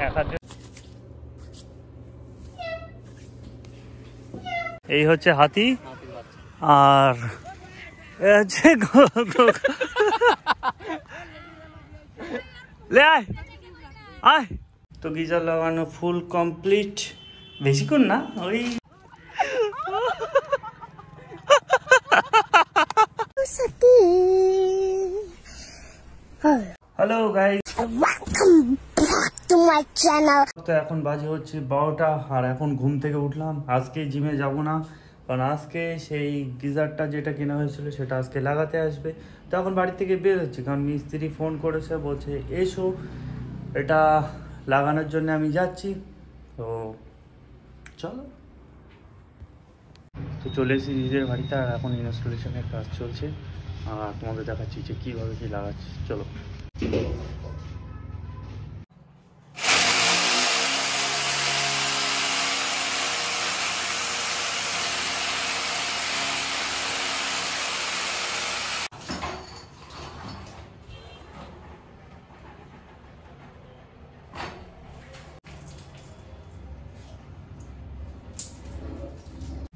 এক হাতে। এই হচ্ছে হাতি আর হচ্ছে আয়। তো গিজার লাগানো ফুল কমপ্লিট, বেশিক্ষণ না, ওই hello guys, welcome back to my channel. তো এখন বাজে হচ্ছে 12টা আর এখন ঘুম থেকে উঠলাম। আজকে জিমে যাব না, কারণ আজকে সেই গিজারটা যেটা কেনা হয়েছিল সেটা আজকে লাগাতে আসবে। তো এখন বাড়ি থেকে বের হচ্ছে, কারণ মিস্ত্রি ফোন করেছে, বলছে এসো এটা লাগানোর জন্য আমি যাচ্ছি। তো চলো, তো চলে এসেছি নিজের বাড়িতে আর এখন ইনস্টলেশনের কাজ চলছে আর তোমাদের দেখাচ্ছি যে কীভাবে কী লাগাচ্ছি। চলো।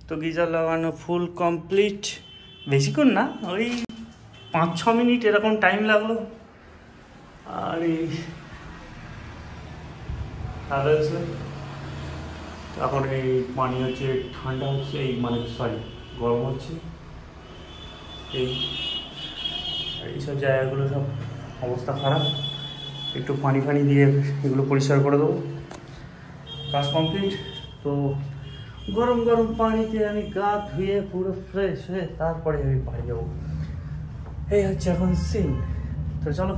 তো গিজার লাগানো ফুল কমপ্লিট, বেশিক্ষণ না, ওই 5-6 মিনিট এরকম টাইম লাগলো। আর এই এখন এই পানি হচ্ছে ঠান্ডা হচ্ছে, এই মানে সরি গরম হচ্ছে। এইসব জায়গাগুলো সব অবস্থা খারাপ, একটু পানি ফানি দিয়ে এগুলো পরিষ্কার করে দেবো। কাজ কমপ্লিট। তো গরম গরম পানিতে আমি গা ধুয়ে পুরো ফ্রেশ হয়ে তারপরে আমি বাড়ি যাবো। এই হচ্ছে এখন সিন। তো চলো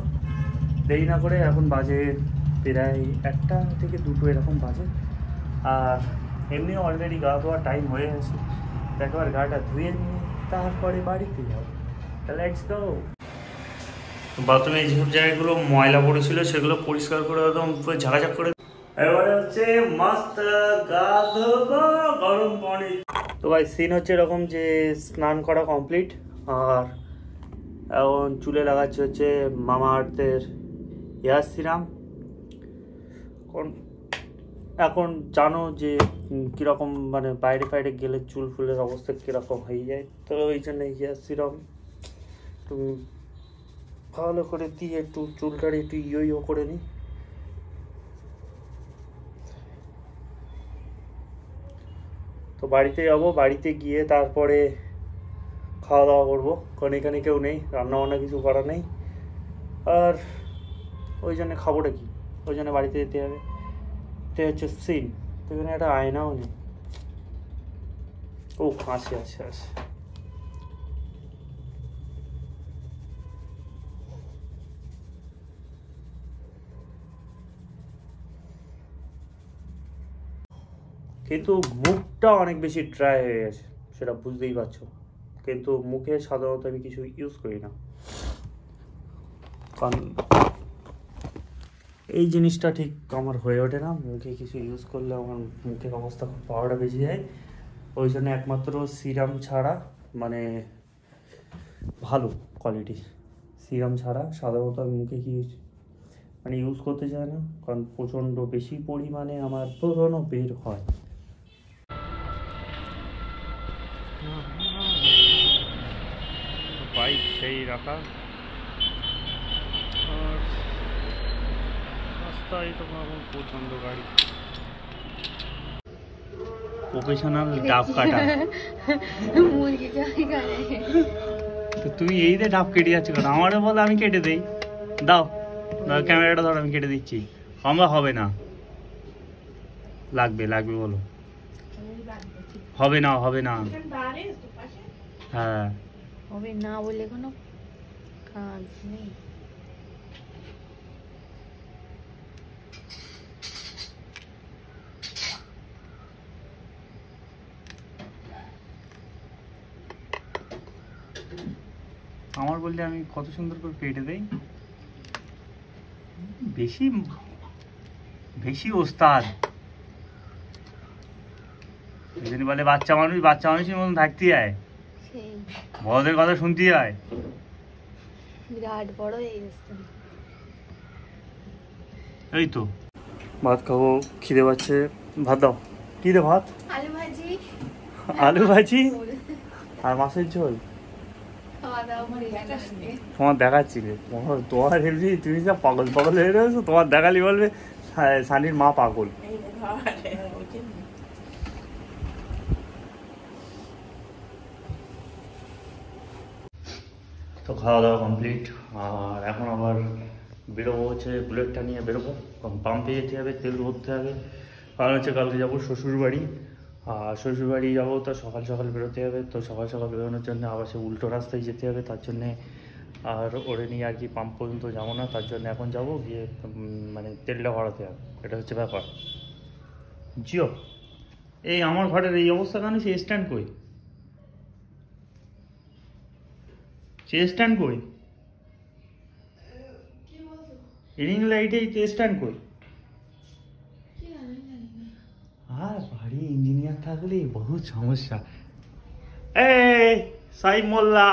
দেরি না করে, এখন বাজে প্রায় 1টা থেকে 2টো এরকম বাজে। আর এমনি অলরেডি গা ধোয়ার টাইম হয়ে গেছে, একবার গাটা ধুয়ে নিয়ে তারপরে বাড়িতে যাবো। তাহলে লেটস গো। বাথরুমে যেসব জায়গাগুলো ময়লা পড়েছিল সেগুলো পরিষ্কার করে একদম পুরো ঝাঁকাঝাক করে, এবারে হচ্ছে মাস্ত গা ধোবো গরম পানি। তো ভাই সিন হচ্ছে এরকম যে স্নান করা কমপ্লিট আর এখন চুলে লাগাচ্ছে হচ্ছে মামা আর্থের হেয়ার সিরাম। এখন জানো যে কীরকম মানে বাইরে বাইরে গেলে চুল ফুলের অবস্থা কীরকম হয়ে যায়, তো ওই জন্য হেয়ার সিরাম একটু ভালো করে দিয়ে একটু চুলটার একটু ইয়ো করে নিই। তো বাড়িতে যাবো, বাড়িতে গিয়ে তারপরে খাওয়া দাওয়া করবো, কারণ এখানে কেউ নেই, রান্নাবান্না কিছু করা নেই। আর ওই জন্য খাবোটা কি, ওই জন্য বাড়িতে যেতে হবে। তো হচ্ছে সিন। তো এখানে একটা আয়নাও নেই। ও আছে আছে আছে। কিন্তু মুখটা অনেক বেশি ড্রাই হয়ে গেছে, সেটা বুঝতেই পারছো। কিন্তু মুখে সাধারণত আমি কিছু ইউজ করি না, কারণ এই জিনিসটা ঠিক আমার হয়ে ওঠে না। মুখে কিছু ইউজ করলে আমার মুখের অবস্থা খুব পাওয়ারটা বেশি যায়। ওই জন্য একমাত্র সিরাম ছাড়া, মানে ভালো কোয়ালিটি সিরাম ছাড়া সাধারণত আমি মুখে কি মানে ইউজ করতে চাই না, কারণ প্রচণ্ড বেশি পরিমাণে আমার ব্রণ বের হয়। বাইক সেই রাখা আর রাস্তায় তো এখন প্রচণ্ড গাড়ি। প্রফেশনাল ডাব কাটা। তো তুমি এই দিয়ে ডাব কেটে যাচ্ছ কেন? আমারও বলো আমি কেটে দেই। দাও ক্যামেরাটা ধরো, আমি কেটে দিচ্ছি। আমরা হবে না, লাগবে লাগবে বলো। হবে না হবে না, হ্যাঁ হবে না বলে কোনো কাজ নেই। আমার বললে আমি কত সুন্দর করে কেটে দেই। বেশি বেশি ওস্তাদ, বলে বাচ্চা মানুষের মতন থাকতে হয়, বড়দের কথা শুনতে হয়। বিরাট বড় হয়ে গেছে। এই তো ভাত খাবো, খিদে পাচ্ছে। ভাত দাও। কি রে ভাত? আলু ভাজি। আলু ভাজি আর মাছের ঝোল। তোমার দেখাচ্ছি রে, তোমার এমনি তুমি যা পাগল পাগল হয়ে রয়েছো, তোমার দেখালি বলবে সানির মা পাগল। তো খাওয়া দাওয়া কমপ্লিট, আর এখন আবার বেরোবো, হচ্ছে বুলেটটা নিয়ে বেরোবো। পাম্পে যেতে হবে, তেল ভরতে হবে, কারণ হচ্ছে কালকে যাবো শ্বশুরবাড়ি। আর শ্বশুরবাড়ি যাবো তো সকাল সকাল বেরোতে হবে, তো সকাল সকাল বেরোনোর জন্য আবার সে উল্টো রাস্তায় যেতে হবে, তার জন্যে আর ওরে নিয়ে আর কি পাম্প পর্যন্ত যাবো না, তার জন্য এখন যাবো গিয়ে মানে তেলটা ভরাতে হবে, এটা হচ্ছে ব্যাপার। জিও এই আমার ঘরের এই অবস্থা কেন? সে স্ট্যান্ড কই? সে স্ট্যান্ড কই? রিং লাইটে স্ট্যান্ড কই? আর বাড়ি ইঞ্জিনিয়ার থাকলে বহুত সমস্যা। এই সাইদ মোল্লা,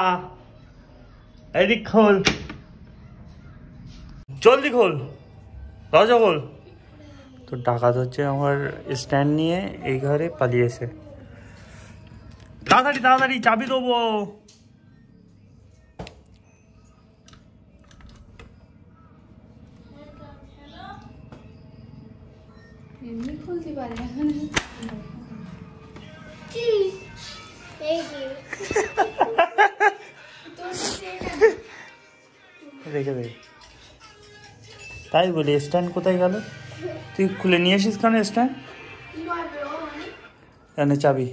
এদিক খোল, জলদি খোল, দরজা খোল। তো ডাকাত হচ্ছে আমার স্ট্যান্ড নিয়ে এই ঘরে পালিয়েছে। তাড়াতাড়ি তাড়াতাড়ি চাবি দেবো। এমনি খুলতে পারে এখন। রেখে দে। তাই বলি স্ট্যান্ড কোথায় গেল? তুই খুলে নিয়ে আসিস কেন স্ট্যান্ড? এনে চাবি।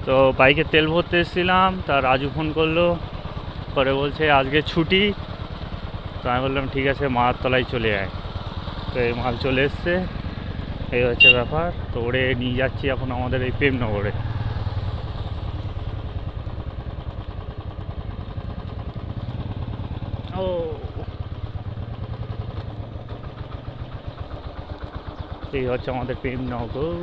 তো বাইকে তেল ভরতে এসেছিলাম, তা রাজু ফোন করলো, পরে বলছে আজকে ছুটি। তো আমি বললাম ঠিক আছে, মার তলায় চলে আয়। তো এই মাল চলে এসছে, এই হচ্ছে ব্যাপার। তো ওরে নিয়ে যাচ্ছি এখন আমাদের এই প্রেমনগরে। ও এই হচ্ছে আমাদের প্রেমনগর।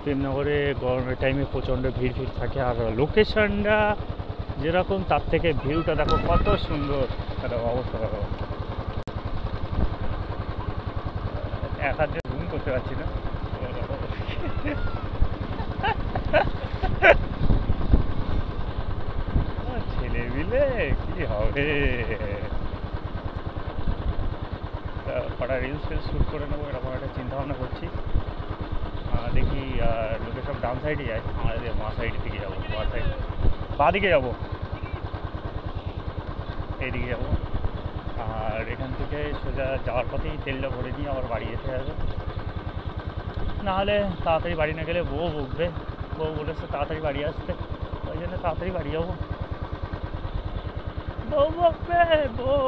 প্রেমনগরে গরমের টাইমে প্রচণ্ড ভিড় থাকে, আর লোকেশনটা যেরকম তার থেকে ভিউটা দেখো কত সুন্দর, একটা অবস্থা দেখো। এক হাতে জুম করতে পারছি না। ছেলে মিলে কি হবে, কটা রিলস ফিলস শ্যুট করে নেবো, এরকম একটা চিন্তা ভাবনা করছি। দেখি লোকে সব ডান সাইডে যায়, আমাদের মা সাইডের দিকে যাবো, মা সাইড বা দিকে যাবো, এইদিকে যাবো। আর এখান থেকে সোজা যাওয়ার পথেই তেলটা ভরে নিয়ে আবার বাড়ি যেতে হবে, নাহলে তাড়াতাড়ি বাড়ি না গেলে বউ বকবে। বউ বলেছে তাড়াতাড়ি বাড়ি আসতে, ওই জন্য তাড়াতাড়ি বাড়ি যাবো। বউ বকবে বউ।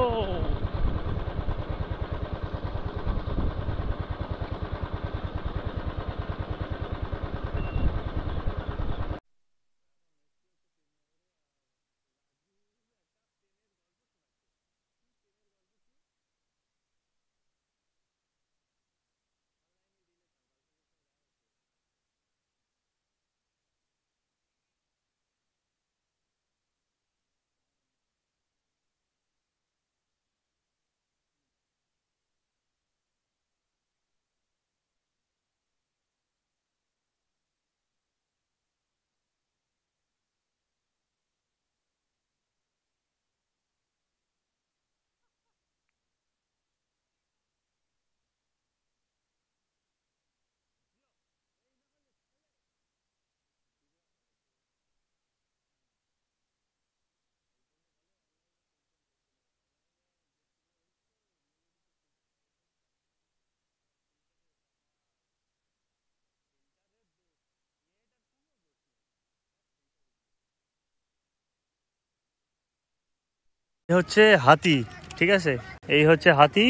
হচ্ছে হাতি, ঠিক আছে, এই হচ্ছে হাতি।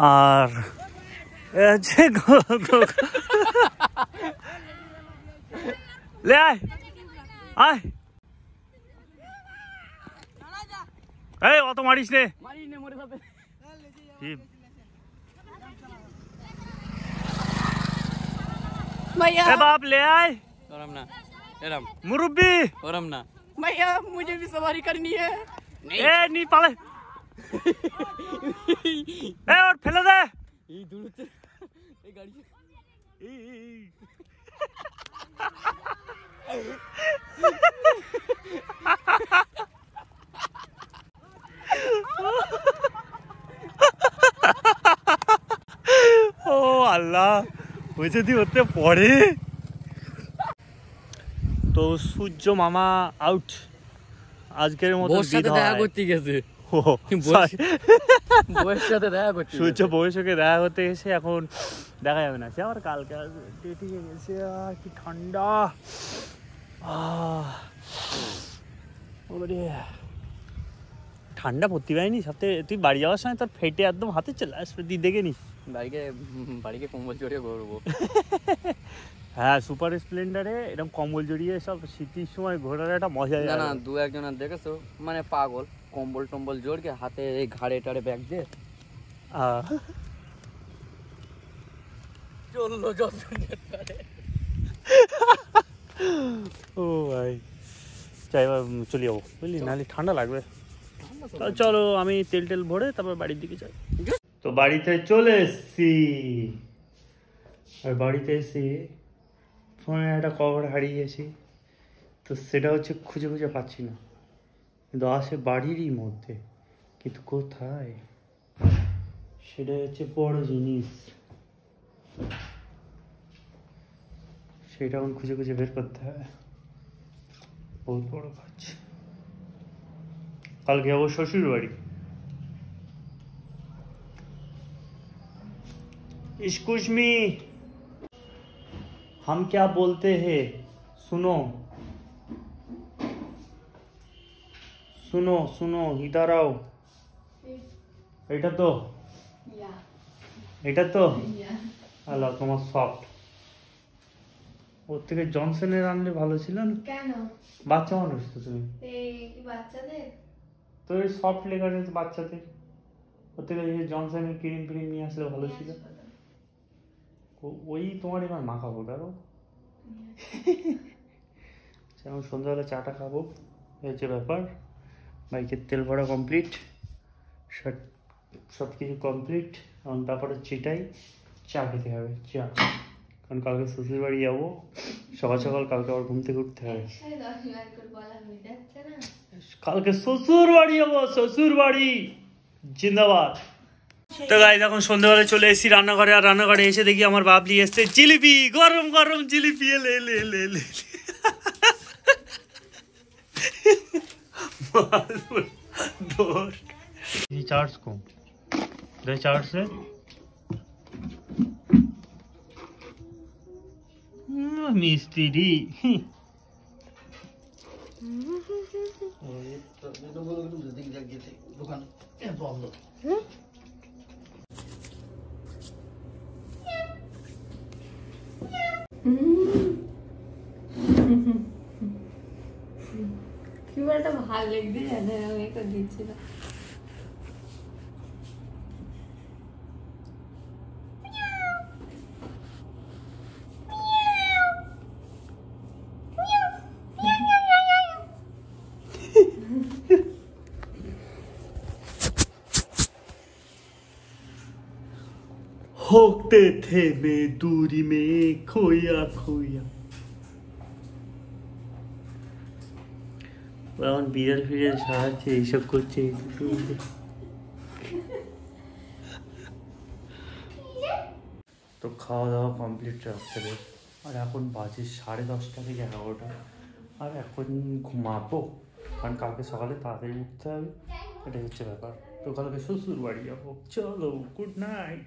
আর হচ্ছে লে আয় আয়, এই অত মারিস রে, বাপ লে আয়, ओरम ना एरम मुरब्बी ओरम ना भैया मुझे भी सवारी करनी है ए नहीं पाले ए और फैले दे ये दूर से ये गाड़ी ও আল্লাহ ওই যদি হতে পড়ে তো সূর্য মামা আউট আজকের মতো দেখা করতে গেছে বউয়ের সাথে দেখা করতে সূর্য বউয়ের সঙ্গে দেখা করতে গেছে এখন দেখা যাবে না সে আবার কালকে ডেটে গেছে কি ঠান্ডা ঠান্ডা পড়তে পারিনি সপ্তাহে তুই বাড়ি যাওয়ার সময় তোর ফেটে একদম হাতে চলে আসবে তুই দেখে নিস বাড়িকে কম্বল জড়িয়ে ঘুরবো হ্যাঁ সুপার স্প্লেন্ডারে এরকম কম্বল জড়িয়ে সব শীতের সময় ঘোরার একটা মজা না না দু একজন দেখেছো মানে পাগল কম্বল টম্বল জড়িয়ে হাতে এই ঘাড়ে টাড়ে ব্যাগ দিয়ে চললো ও ভাই চাই চলে যাবো বুঝলি নাহলে ঠান্ডা লাগবে চলো আমি তেল টেল ভরে তারপর বাড়ির দিকে যাই তো বাড়িতে চলে এসছি আর বাড়িতে এসে ফোনে একটা কভার হারিয়ে গেছি তো সেটা হচ্ছে খুঁজে খুঁজে পাচ্ছি না কিন্তু আসে বাড়িরই মধ্যে কিন্তু কোথায় সেটা হচ্ছে বড় জিনিস সেটা এখন খুঁজে খুঁজে বের করতে হবে बहुत बड़ा काज कल गया वो ससुर बाड़ी एक्सक्यूज मी हम क्या बोलते हैं सुनो सुनो सुनो इधर आओ এটা তো এটা তো আল্লাহ তোমার সফট ওর থেকে জনসনের আনলে ভালো ছিল না কেন বাচ্চা মানুষ তো তুমি এই বাচ্চাদের তো এই সফট লেগার আছে বাচ্চাদের ওর থেকে এই জনসনের ক্রিম ফ্রিম নিয়ে আসলে ভালো ছিল ওই তোমার এবার মাখাবো ধরো যেমন সন্ধ্যাবেলা চাটা খাবো এই হচ্ছে ব্যাপার বাইকের তেল ভরা কমপ্লিট সব কিছু কমপ্লিট এখন ব্যাপার হচ্ছে এটাই চা খেতে হবে চা কারণ কালকে শ্বশুর বাড়ি যাবো সকাল সকাল কালকে আবার ঘুম থেকে উঠতে হবে কালকে শ্বশুর বাড়ি যাবো শ্বশুর বাড়ি জিন্দাবাদ তো গাইস এখন সন্ধ্যাবেলা চলে এসেছি রান্নাঘরে আর রান্নাঘরে এসে দেখি আমার বাবলি এসছে জিলিপি গরম গরম জিলিপি এলে এলে এলে এলে रिचार्ज को रिचार्ज से मिस्त्री दुकान কি বলটা ভালো লাগছে জানো আমি তো দিচ্ছি না होते थे मैं दूरी में खोया खोया এখন বিড়াল ফিড়াল সাহায্যে এইসব করছে তো খাওয়া দাওয়া কমপ্লিট রাত্রে আর এখন বাজে 10:30 থেকে 11টা আর এখন ঘুমাবো কারণ কালকে সকালে তাড়াতাড়ি উঠতে হবে এটাই হচ্ছে ব্যাপার তো কালকে শ্বশুর বাড়ি যাবো চলো গুড নাইট